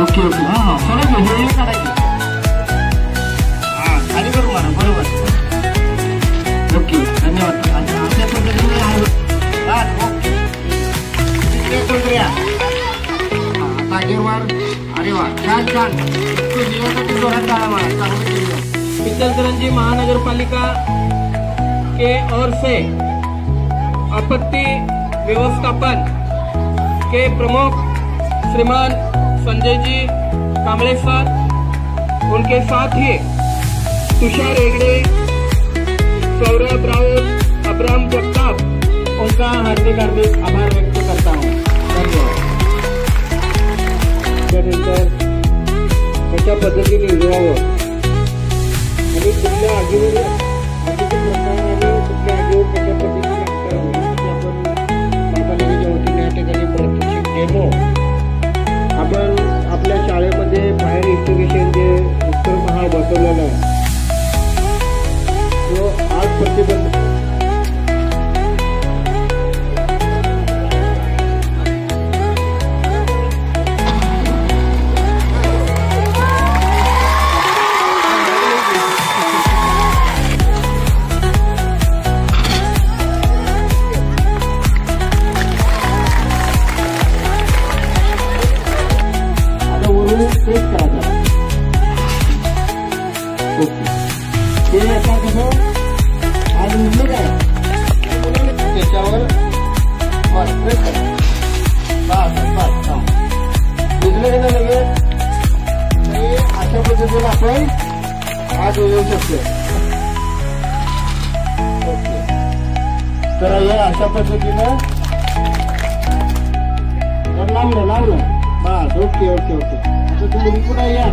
Okay okay हां सोडायचं हे काढायचं हां खाली करू मला बरोबर ओके धन्यवाद आणि आपल्या पद्धतीने आहे ओके तिकडे कोणतरी आता गिरवार अरे वा छान छान जीवनासाठी जोरात झाला मला चांगलं इचलकरंजी महानगरपालिका के ओर से आपत्ति व्यवस्थापन के प्रमुख श्रीमान संजय जी कांबळे सर, उनके साथ ही तुषार हेगड़े, सौरभ राउत, अब्राम जगताप, उनका हार्दिक हार्दिक आभार व्यक्त करता हूँ। धन्यवाद। त्यानंतर कशा पद्धतीने उजवावं आणि कुठल्या आगीवर प्रकार आणि कुठल्या आगीवर कशा पद्धतीने करावं आपण महापालिकेच्या वतीने या ठिकाणी प्रात्यक्षिक डेमो आपण आपल्या शाळेमध्ये फायर एक्स्टिंग्विशन जे उत्तर महाल बसवलेला आहे तो आग प्रतिबंध तेच करायचं ओके ते आता कसं आज उरलं काय त्याच्यावर प्रेस करा बस बस उरलं हे लगेच अशा पद्धतीने आपण आज येऊ शकतो ओके तर हे अशा पद्धतीनं लावलं बस ओके ओके ओके तुम्ही पुन्हा या